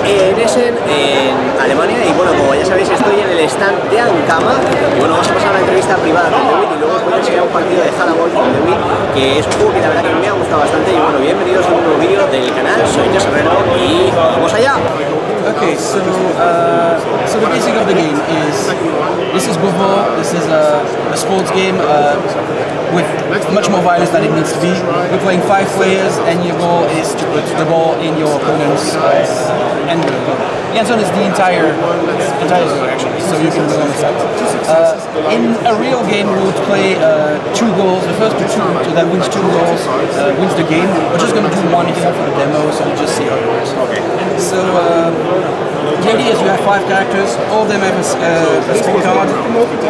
en ESSEN, en Alemania, y bueno, como ya sabéis, estoy en el stand de Ankama, y bueno, vamos a pasar a una entrevista privada con Dewitt, y luego os voy a enseñar un partido de Jalabola con Dewitt, que es un juego que la verdad que me ha gustado bastante, y bueno, bienvenidos a un nuevo vídeo del canal, soy José y vamos allá. Okay, so the basic of the game is, this is volver, this is a sports game with much more violence than it needs to be. We're playing 5 players and your goal is to put the ball in your opponent's end zone. The end zone is the entire zone actually, so you can go on the side. In a real game we would play 2 goals, the first that wins 2 goals wins the game. We're just going to do one here for the demo, so we'll just see how it works. Okay. So the idea is you have 5 characters, all of them have a small card.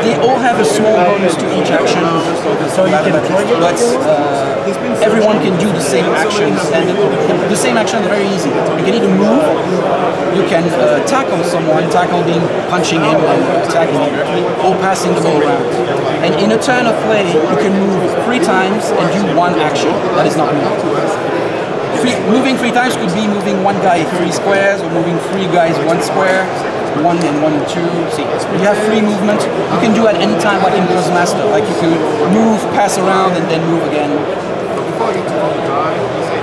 They all have a small bonus to each action, but everyone can do the same actions, and the same actions are very easy. You can either move, you can tackle someone, tackle being punching him and attacking him, or passing the ball around. And in a turn of play, you can move 3 times and do 1 action that is not moved. Moving 3 times could be moving 1 guy 3 squares, or moving 3 guys 1 square, 1 and 1 and 2. See, you have free movement. You can do at any time, like in Krosmoz, like you could move, pass around, and then move again.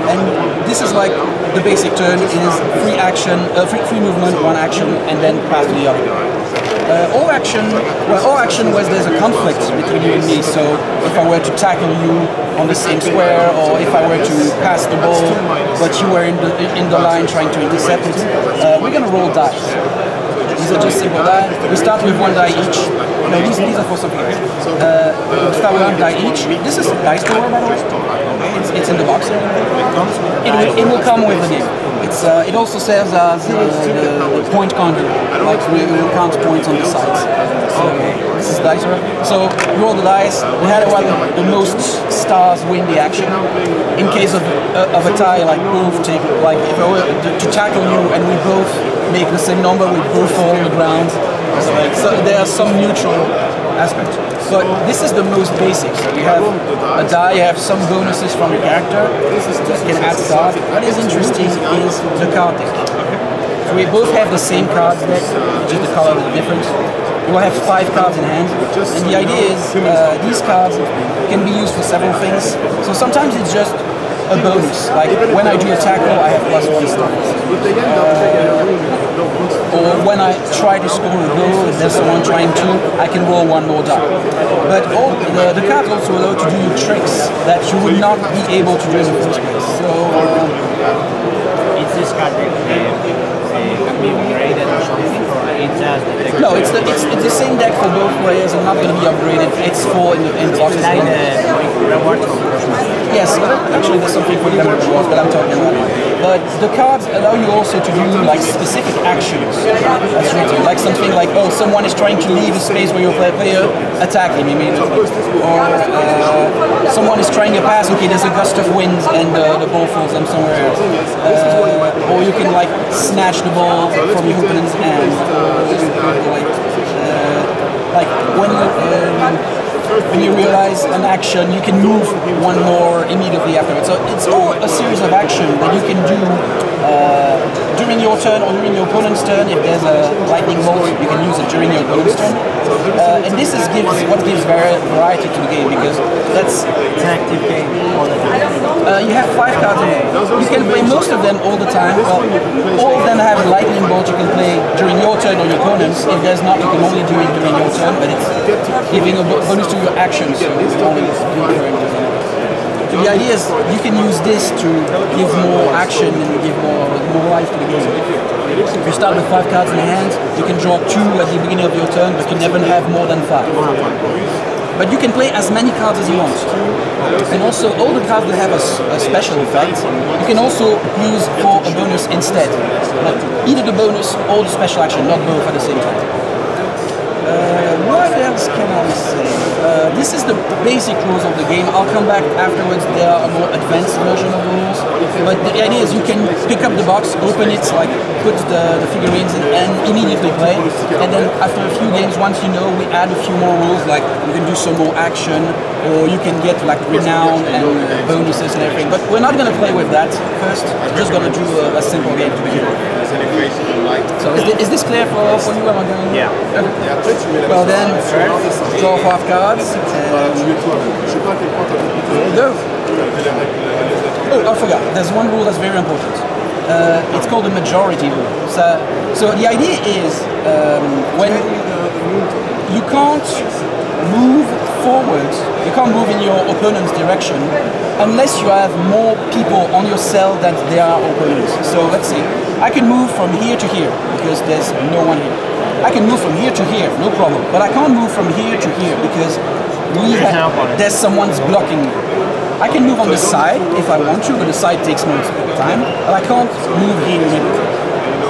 And this is like the basic turn. It is free action, free movement, 1 action, and then pass to the other guy. All action was there's a conflict between you and me, so if I were to tackle you on the same square, or if I were to pass the ball, but you were in the line trying to intercept it, we're going to roll dice. These are just simple dice. We start with 1 die each. No, these are for something else. We start with 1 die each. This is a dice roller, by the way. It's in the box. It will come with the game. It also serves as the point counter, like we will count points on the sides. So this is dice roll. So we roll the dice. We had the most stars win the action. In case of a tie, like both take, like if I were to tackle you and we both make the same number, we both fall on the ground. So there are some neutral aspects. But this is the most basic. So you have a die, you have some bonuses from your character. You can add cards. What is interesting is the card deck. So we both have the same cards deck, just the color is different. We will have 5 cards in hand, and the idea is these cards can be used for several things. So sometimes it's just a bonus, like when I do a tackle, I have +1 stars. Or when I try to score a goal, if there's someone trying to, I can roll 1 more die. But all the cards also allow to do tricks that you would not be able to do in the first place. So is this card deck can be upgraded or something, or it's just the deck? No, it's the same deck for both players and not going to be upgraded. It's for in the box. Like the rewards for Krosmoz. Yes, actually there's something for the rewards, but I'm talking about it. But the cards allow you also to do like specific actions. That's written, like something like, oh, someone is trying to leave a space where your player, attack him immediately. Or someone is trying to pass, okay, there's a gust of wind and the ball falls them somewhere else. Or you can like snatch the ball from your opponent's hand. Like when you realize an action, you can move 1 more immediately afterwards. So it's all a series of actions that you can do during your turn or during your opponent's turn. If there's a lightning bolt, you can use it during your opponent's turn. And this is what gives variety to the game, because that's an active game all the time. You have 5 cards in it. You can play most of them all the time. Well, all of them have a lightning bolt you can play during your turn or your opponent's. If there's not, you can only do it during your turn, but it's giving a bonus to your actions, so it's only different. So the idea is you can use this to give more action and give more life to the game. If you start with 5 cards in hand, you can draw 2 at the beginning of your turn, but you never have more than 5. But you can play as many cards as you want. And also, all the cards that have a special effect, you can also use for a bonus instead. Like either the bonus or the special action, not both at the same time. What else can I say? This is the basic rules of the game. I'll come back afterwards. There are a more advanced version of the rules. But the idea is you can pick up the box, open it like put the figurines in and immediately play. And then after a few games, once you know, we add a few more rules, like you can do some more action, or you can get like renown and bonuses and everything. But we're not going to play with that first. We're just going to do a simple game to begin with. So is this clear for you? Am I going? Yeah. Okay. Well then, draw 5 cards. Go. Oh, I forgot. There's one rule that's very important. It's called the majority rule. So the idea is when you can't move forward, you can't move in your opponent's direction unless you have more people on your cell than there are opponents. So let's see. I can move from here to here because there's no one here. I can move from here to here, no problem. But I can't move from here to here because there's someone's blocking me. I can move on the side if I want to, but the side takes more time. But I can't move here immediately.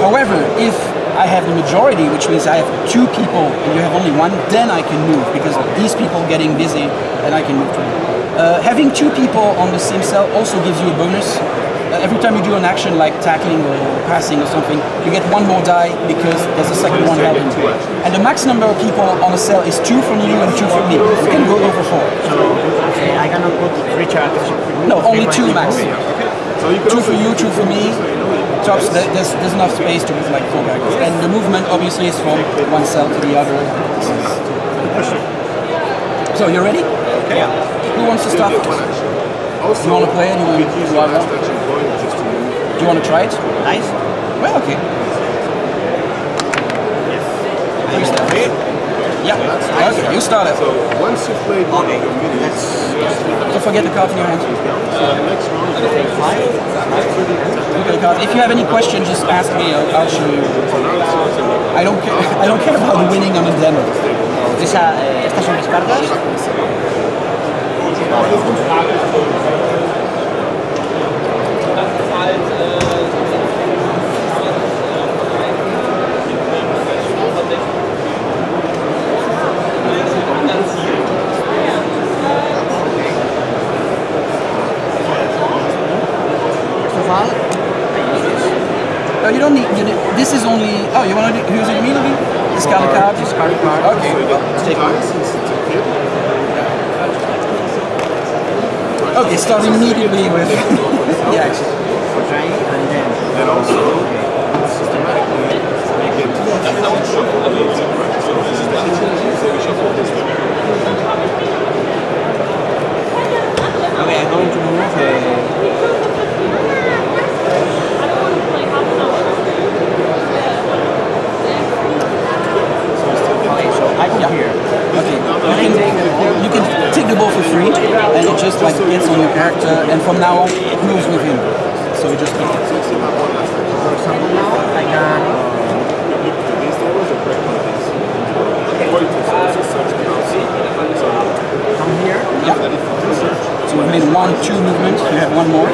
However, if I have the majority, which means I have 2 people and you have only 1, then I can move because these people getting busy and I can move to them. Having 2 people on the same cell also gives you a bonus. Every time you do an action like tackling or passing or something, you get 1 more die because there's a second one helping. And the max number of people on a cell is 2 from you and 2 from me. You can go over 4. So I cannot put 3 charges. No, only 2 max. 2 for you, 2 for me. Tops, there's enough space to move like 4 characters. And the movement obviously is from one cell to the other. So you ready? Okay. Who wants to start first? Do you want to play it? Do you want to try it? Nice. Well, okay. You start. Yeah. Okay, you start it. So once you've played one of your minis, Don't forget the card in your hand. next round you take 5. Look at the card. If you have any questions, just ask me. I'll show you. I don't care. I don't care about winning. I'm a demo. Estas son mis cartas. No, you don't need. This is only. Oh, you want to use it immediately? Discard a card. Discard a card. Okay. Let's take one. Okay, start immediately with the action. And then also systematically make it shuffle. So this is the action. So we shuffle this one. okay, I'm going to move I go here. Okay. You can take the ball for free, and it just like gets on your character, and from now on it moves with him. So you just pick it. For example, now I can. Come here. Yeah. So we've made 1-2 movement. You have 1 more.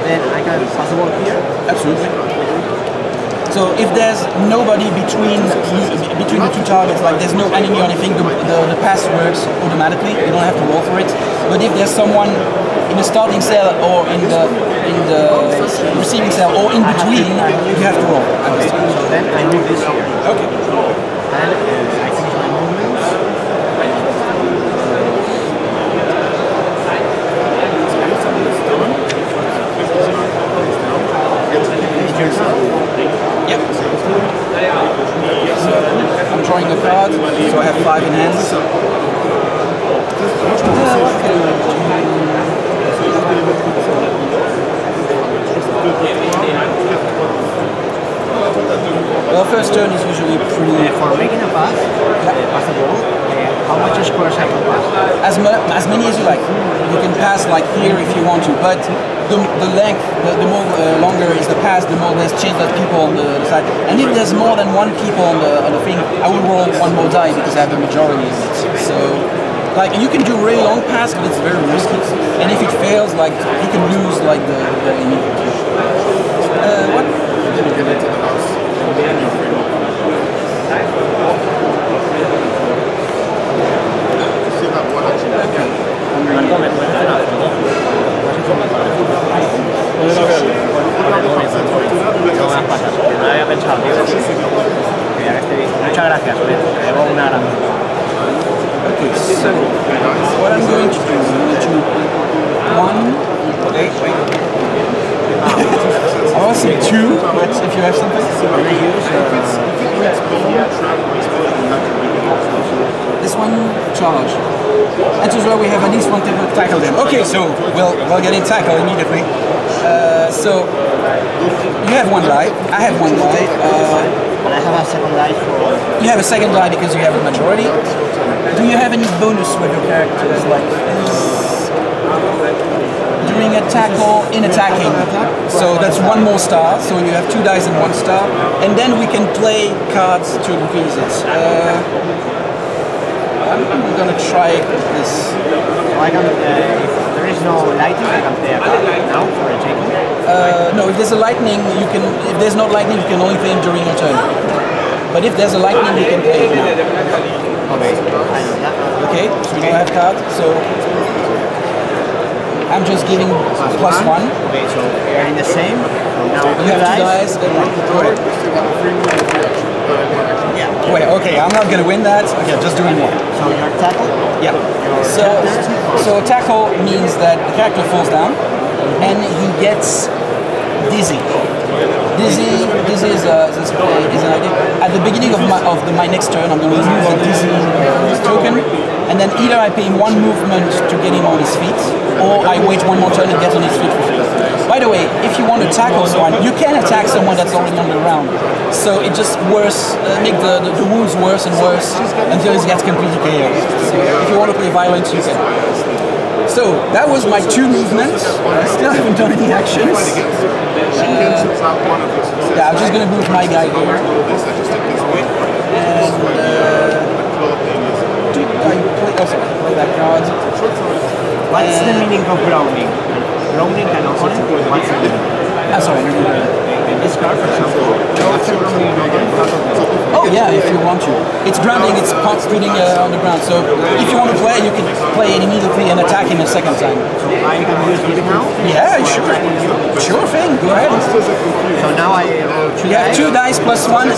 Then I can pass the ball here. Absolutely. So if there's nobody between the 2 targets, like there's no enemy or anything, the pass works automatically. You don't have to roll for it. But if there's someone in the starting cell or in the receiving cell or in between, you have to roll. Okay. So then I move this here. Okay. And I finish my movements. Yep. I'm drawing a card, so I have 5 in hand. Well, first turn is usually pretty... For making a pass, pass the ball, how much squares I can pass? As many as you like. You can pass like here if you want to, but the length, the more longer is the pass, the more there's chance that people on the side. And if there's more than 1 people on the thing, I will roll 1 more die because I have the majority of it. So, like, you can do a really long pass, but it's very risky. And if it fails, like, you can lose like the immediate. What? pasado, tío. Mira, que esté bien. Muchas gracias, Beto. Te debo una gran. Okay, so what I'm going to do is I'm going to one. Okay, wait. I was say two, but if you have something. This one charge. And so we have at least one table to tackle them. Okay, so we'll get in tackle immediately. So you have one die. I have one die. And I have a second die for. You have a second die because you have a majority. Do you have any bonus with your characters, like during a tackle in attacking? So that's one more star. So you have 2 dice and 1 star, and then we can play cards to increase it. I'm gonna try this. So I can, if there is no lightning, I can play a card now for a taking. No, if there's a lightning, you can. If there's not lightning, you can only play it during your turn. But if there's a lightning, you can play it now. Okay, I know that. Okay, so you have cards. So I'm just giving plus 1. Okay, so we're in the same. So now You have 2 dice and 1. Go ahead. Yeah. Wait, okay, I'm not gonna win that. Okay, just doing 1. So your tackle. Yeah. So tackle means that the character falls down and he gets dizzy. Dizzy is an idea. At the beginning of my next turn, I'm going to remove the dizzy token, and then either I pay him 1 movement to get him on his feet, or I wait 1 more turn and get on his feet for free. By the way, if you want to tackle someone, you can attack someone that's already on the ground. So it just make the wounds worse and worse until it gets completely KO. So if you want to play violence, you can. So that was my 2 movements. I still haven't done any actions. Yeah, I'm just gonna move my guy here. And play that card. What's the meaning of grounding? Grounding and opponent? What's the meaning? Sorry. In this card, for example, what's the grounding Oh yeah, if you want to. It's grounding, it's putting on the ground. So if you want to play, you can play it immediately and attack him a second time. So I can use this now? Yeah, sure. Sure thing, go ahead. So now I roll 2 You have 2 dice plus 1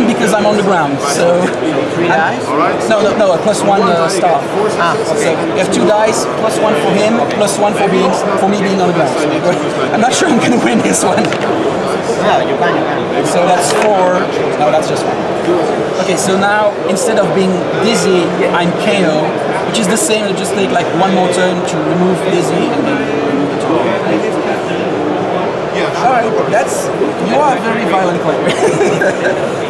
because I'm on the ground. So 3 dice? No, a plus 1 star. Okay. So you have 2 dice, plus 1 for him, plus 1 for me being on the ground. I'm not sure I'm gonna win this one. Yeah, you can. So that's 4. No, that's just 1. Okay, so now instead of being dizzy, I'm KO, which is the same. You just take like 1 more turn to remove dizzy and then remove the 2. Alright, you are a very violent player.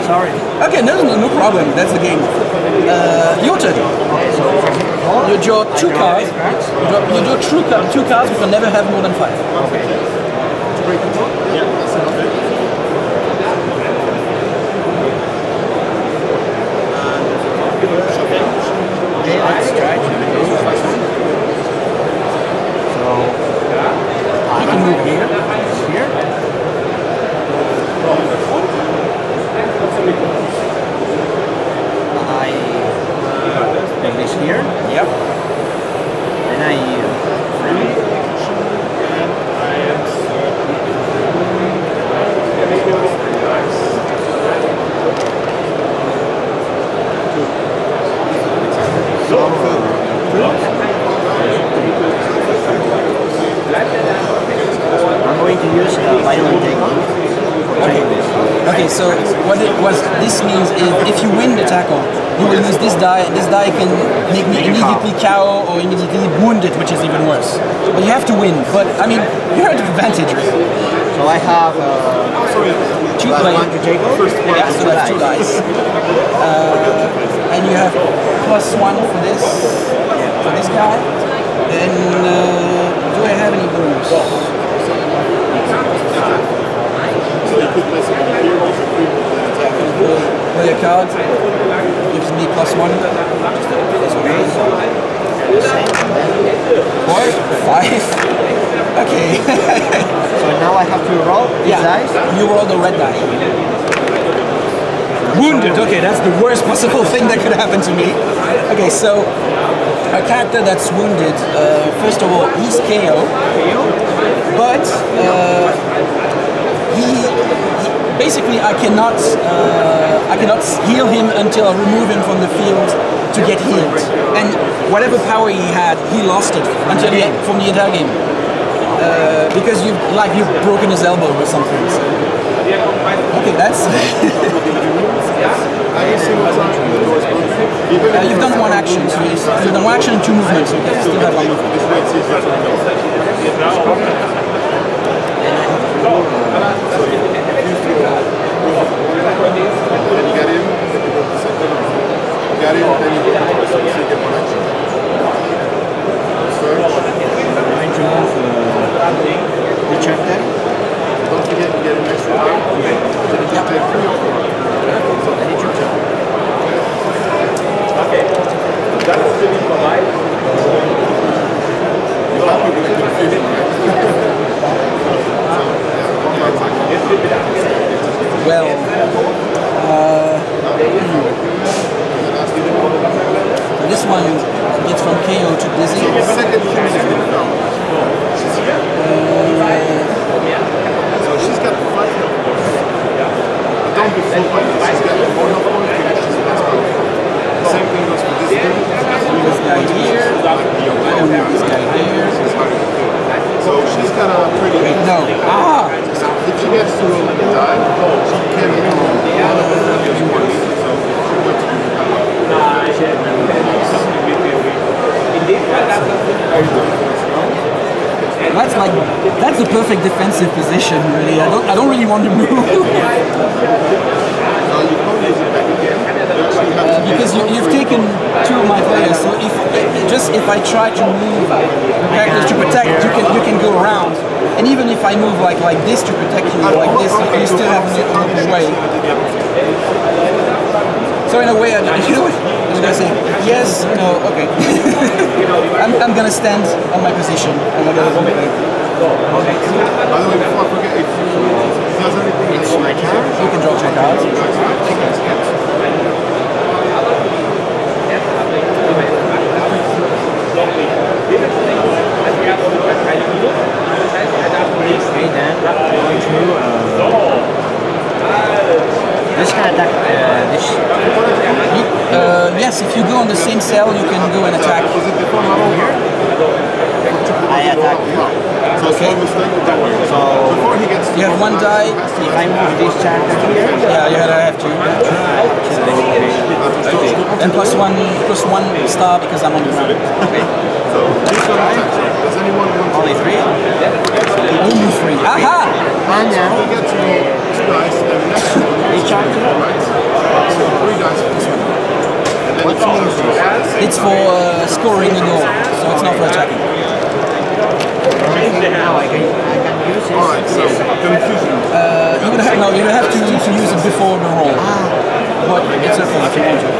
Sorry. Okay, no problem. That's the game. Your turn. You draw 2 cards. You draw 2 cards. You can never have more than 5. Okay. Okay, let's try to do this. So, I can move here. Here. I take this here. Yep. Then I I'm going to use violent take on. Okay, so what this means is if you win the tackle, you will use this die. This die can make me immediately KO or immediately wounded, which is even worse. But you have to win. But I mean, you're at advantage. So I have 2 1 to take on. Yeah, so that's 2 dice. And you have plus 1 for this guy. Then do I have any bonus? Play a card, gives me plus 1. 4, 5. Okay. So now I have to roll these dice? You roll the red die. Wounded, okay, that's the worst possible thing that could happen to me. Okay, so a character that's wounded, first of all, he's KO, but he basically, I cannot heal him until I remove him from the field to get healed. And whatever power he had, he lost it until from the entire game. Because you've broken his elbow or something. So. Okay, that's. You've done one action, so you've done one action and two movements. So you can still have one movement. Then you get one action. Going to move the chapter. Don't forget to get an extra time. Then you can take 3 or 4. So any chapter. Okay. That's really polite. You're happy with the confusion, right? Well, this one gets from KO to dizzy. So the second thing is been found. So she's got 5 health points. Don't be full by this. She's got 4 health points to which she's less powerful. The same thing goes for this guy. This guy here. And this guy here. So she's got a pretty... Wait, no. Ah! If she gets to roll and die, she can roll. That's the perfect defensive position, really. I don't really want to move. Because you've taken 2 of my players, so if I try to move characters to protect, you can go around. And even if I move like this to protect you, like this, you still have a little way. So in a way, you know what? I was gonna say yes, no, okay. I'm gonna stand on my position. I'm gonna By the way, before I forget, if there's anything it's my turn. You can draw check out. Okay, then going to this can attack this. Yes, if you go on the same cell, you can go and attack. I attack you. Okay. So before he gets, You have 1 die. If I move this character here, Yeah, you have to. And plus one star because I'm on the ground. so this one attacks. Does anyone want only 3. Only 3. Aha! And now to get to 2 dice and the next one? this character. Right? So 3 dice for this one. And then it's It's for scoring a goal, so it's not for attacking. Now I can use this. Alright, so confusion. You would have to use it before the roll. But it's okay if you want to.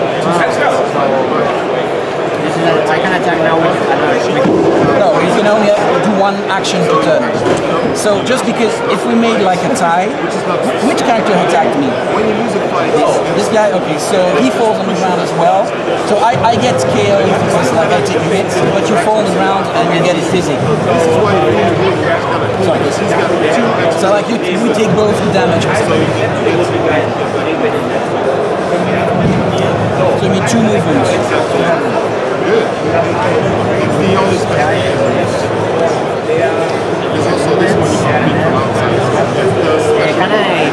This is I can attack now with No, you can only do 1 action per turn. So just because if we made like a tie, which character attacked me? When you lose a fight, This guy, okay, so he falls on the ground as well. So I get KO if it's like I take a hit, but you fall on the ground and you get it dizzy. this is why you really Sorry. he's got 2 extra. So like you take both the damage. So you need 2 movements. Good. It's the only special. There's also this one you can beat from outside. Can I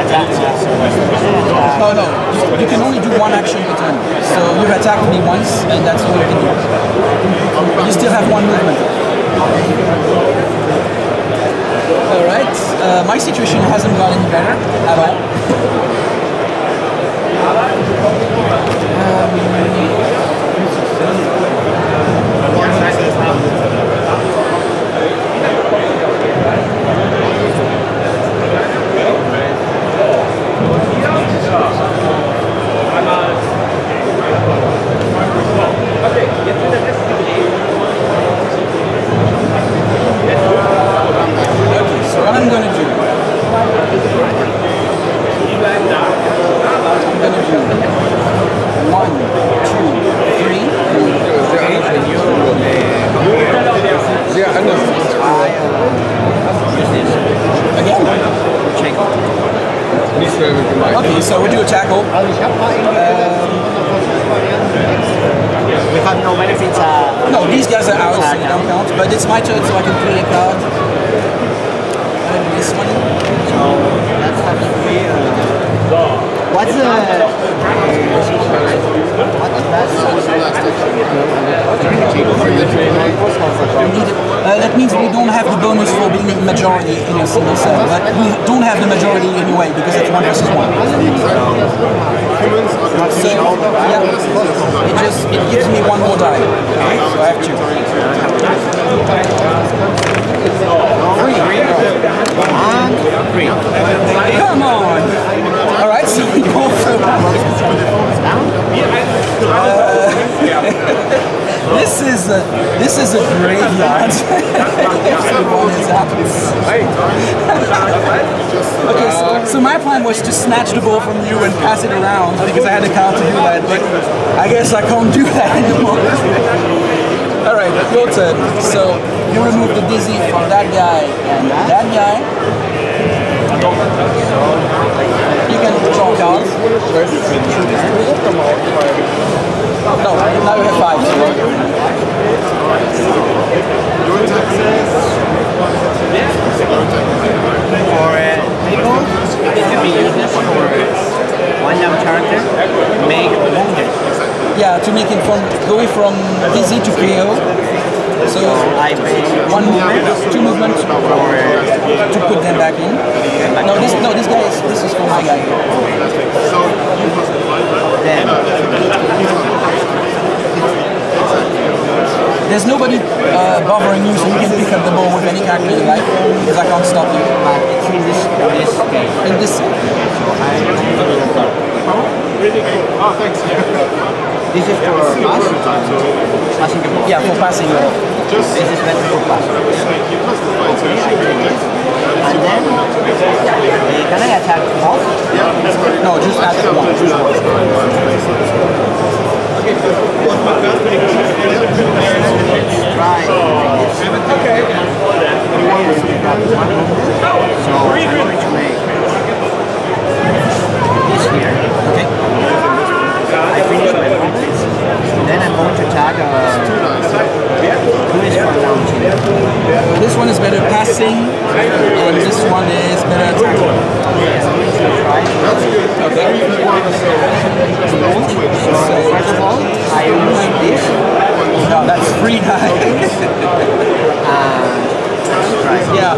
attack? Oh no, you can only do 1 action per turn. So you've attacked me once, and that's all you can do. You still have 1 movement. Alright, my situation hasn't gotten any better at all. So what I'm going to do, I'm going to do 1, 2, 3, Okay, so we do a tackle. We have no benefits. No, these guys are out, so they don't count. But it's my turn, so I can play a card. This one. So that's have to be. What's the? That means we don't have the bonus for being the majority in a single cell, but we don't have the majority anyway because it's 1 versus 1. So yeah, it gives me one more die. Okay, so I have 2. Come on! Alright, so we go through. This is a graveyard. Everyone is out. Okay, so my plan was to snatch the ball from you and pass it around because I had a card to do that, but I guess I can't do that anymore. Alright, your turn. So you remove the dizzy from that guy and that guy. You can draw cards. No, now you have 5. For people, this can be used for one down character, make wounded. Yeah, to make it going from dizzy to KO. So I pay 1 movement, 2 movements to put them back in. No, this guy is for my guy. Then there's nobody bothering you, so you can pick up the ball with any character you like, because I can't stop you. it's in this game. In this. Oh, thanks. This is for passing the ball. Yeah, for passing. This is better for passing. And then, can I attack off? No, just add 1. Try. Okay. So I'm going to make this here. Okay. I finish my movement. Then I'm going to tag who is for launching. This one is better passing, and this one is better attacking. Yes, I'm going to try. Okay. So first of all, I use this. No, that's 3 die. Yeah.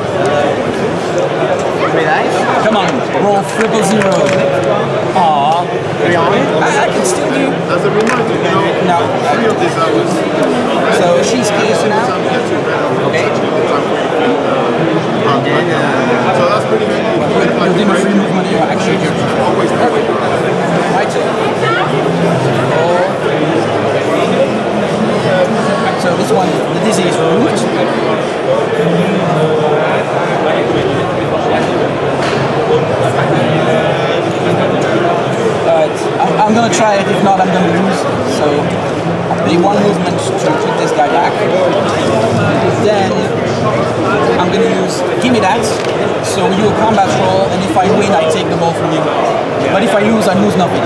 3 dice. Come on, roll 000. Aww. 3 on it. I can still do. As a reminder, you know, No. 3 of these hours. So she's case now. Okay. And then, So that's pretty good. You'll do my free movement here. Actually, here. Always perfect. My turn. So this one, the dizzy is removed. I'm gonna try it, if not I'm gonna lose. So the 1 movement to put this guy back. Then I'm gonna use give me that. So we do a combat roll, and if I win I take the ball from you. But if I lose nothing.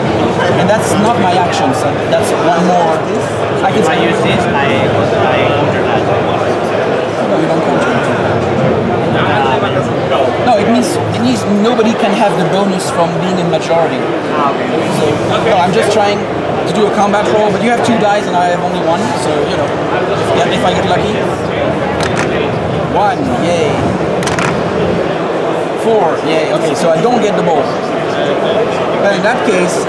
And that's not my action, so that's 1 more. I can use this, I counter that. No, you don't counter it. No, it means nobody can have the bonus from being a majority. So, no, I'm just trying to do a combat roll, but you have 2 dice and I have only 1, so you know, if I get lucky. 1, yay. 4, yay. Okay, so I don't get the ball. But in that case,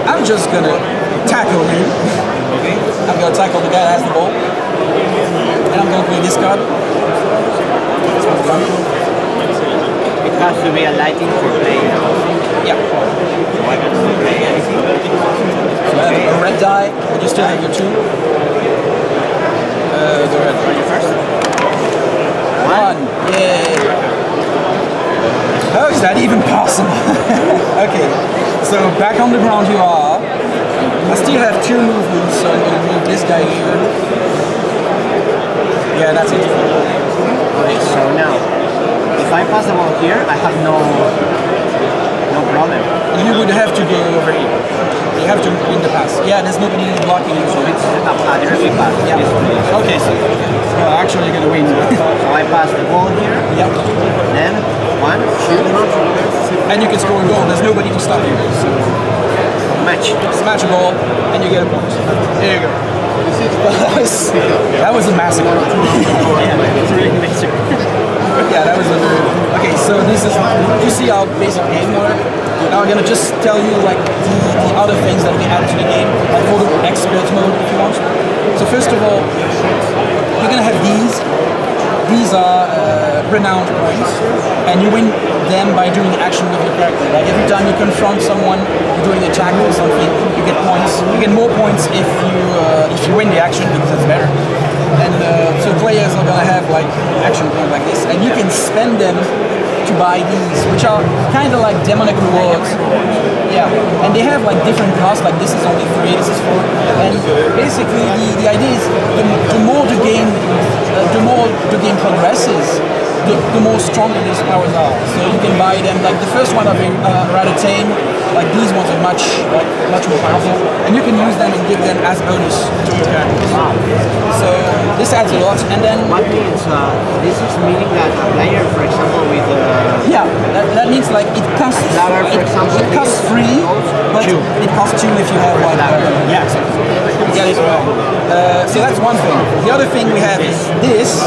I'm just gonna tackle you. Okay, I'm gonna tackle the guy that has the ball, and I'm gonna play this card. It has to be a lighting for playing. Yeah. So I can play anything. So I have a red die, but you still have your 2. Go ahead. First. 1, yay. How is that even possible? Okay, so back on the ground you are. I still have 2 movements, so I'm gonna move this guy here. Yeah, that's it. Okay, so now, if I pass the ball here, I have no problem. you would have to go over here. You have to win the pass. Yeah, there's nobody blocking you. So it's yeah. Okay, so actually you're gonna win. So I pass the ball here. Yep. Then 1, 2. And you can score a goal. There's nobody to stop you. So Match. smash a ball and you get a point. There you go. That was a massacre. Yeah, it's really massacre. Yeah, that was a okay. So this is you see our basic game work. Now I'm gonna just tell you like the other things that we add to the game, like for the expert mode if you want. So first of all, you're gonna have these. These are renowned points, and you win them by doing action with your character. Like every time you confront someone, you're doing a tackle or something, you get points. You get more points if you win the action because it's better. And so players are gonna have like action points like this, and you can spend them to buy these, which are kind of like demonic rewards. Yeah, and they have like different costs. Like this is only 3, this is 4, and basically the idea is the more the game progresses, the more stronger these powers are. So you can buy them. Like the first one are rather tame. Like these ones are much more powerful, and you can use them and give them as bonus to your characters. So this adds a lot. And then What means this is meaning that a player, for example, with yeah, that means like it costs Flower, for example, it costs 3, but it costs 2 if you have one. Yeah, exactly. Yeah, it's right. So that's one thing. The other thing we have is this.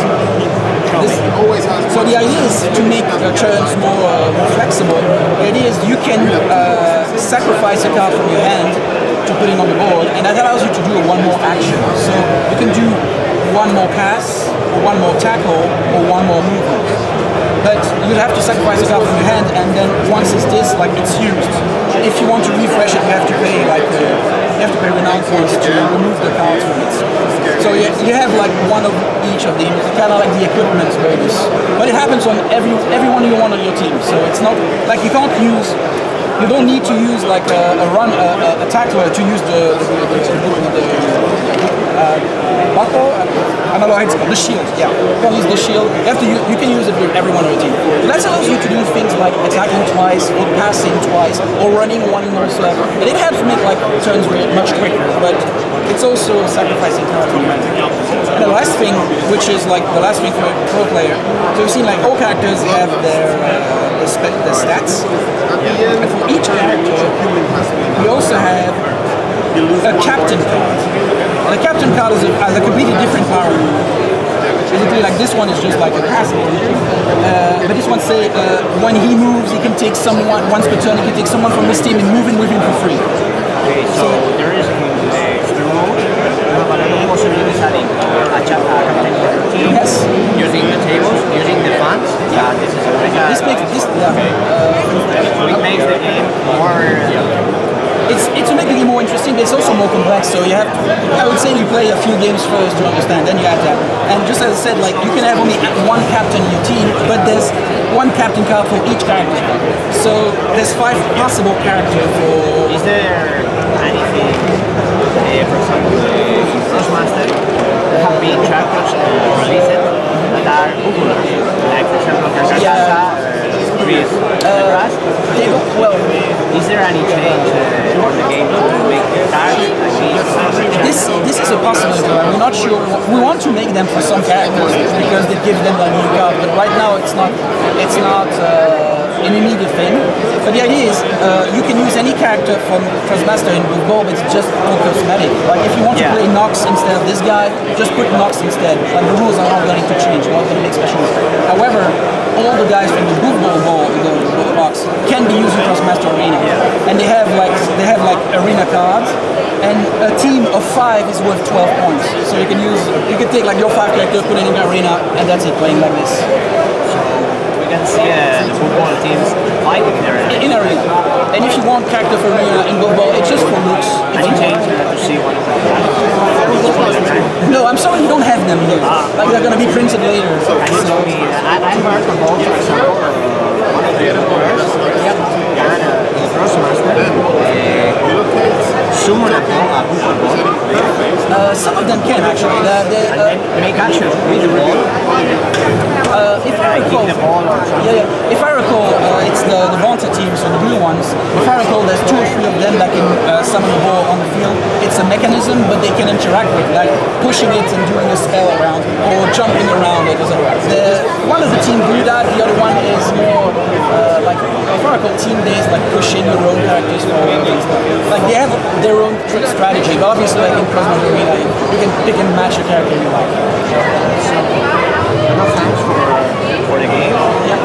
So the idea is to make turns more flexible. The idea is you can sacrifice a card from your hand to put it on the board, and that allows you to do one more action. So you can do one more pass, or one more tackle, or one more movement. But you have to sacrifice a card from your hand, and then once it's this, like it's used. If you want to refresh it, you have to pay renowned points to remove the card from it. So you have like one of each of these, kind of like the equipment bonus. But it happens on every one on your team. So it's not like you don't need to use like a tackler to use the buckle. I don't know how it's called, the shield. Yeah, you can use the shield. You can use it with everyone on your team. So that allows you to do things like attacking twice, or passing twice, or running one more step. And it helps make like turns much quicker. But it's also sacrificing cards on your hand. And the last thing, which is like the last thing for a pro player. So you've seen like all characters have their stats. And for each character, we also have a captain card. The captain card has a completely different power. Basically, like this one is just like a pass. But this one say when he moves, he can take someone once per turn. He can take someone from this team and move in with him for free. Okay, so there is extra mode. You have a lot of possibilities adding a captain for your team. Yes. Using the tables, using the funds. Yeah, this is a This makes this. Yeah. so it makes the game more. It's to make the game more interesting, but it's also more complex. So you have, I would say, you play a few games first to understand. Then you add that. And just as I said, like you can have only one captain in your team, but there's one captain card for each character. So there's 5 possible characters for. Is there anything, for example, in Krosmoz, there have been chapters released that are popular, like for example, Well, is there any change for the game to make cards like this is a possibility. We're not sure. We want to make them for some characters because they give them a new card. But right now, it's not an immediate thing. But the idea is you can use any character from Krosmoz in Google, but it's just for cosmetic. Like if you want to play Nox instead of this guy, just put Nox instead. Like the rules are not going to change. You're not going to make special rules. However, all the guys from the Google ball in the box can be using Krosmoz Arena, and they have like arena cards, and a team of 5 is worth 12 points. So you can take like your 5 characters, put it in the arena, and that's it, playing like this. So we can see the football teams fighting in arena. In arena. And if you want character for arena in Google, it's just for looks. Any change to see one of them? No, I'm sorry, we don't have them here. Like they're going to be printed later. Can you tell me? I heard about, for example, one of the players, in Krosmoz, summon a ball. Some of them can actually. Make action with the ball. If I recall, if I recall, it's the Bonta team, so the blue ones. If I recall, there's 2 or 3 of them that can summon the ball on the field. It's a mechanism, but they can interact with, like pushing it and doing a spell around, or jumping around it. One of the team do that, the other one is more like, if I recall, team-based, like pushing your own characters forward and stuff. Like they have their own strategy, but obviously like in Krosmoz Arena, you can pick and match your character you like. Enough thanks for the game. Yeah.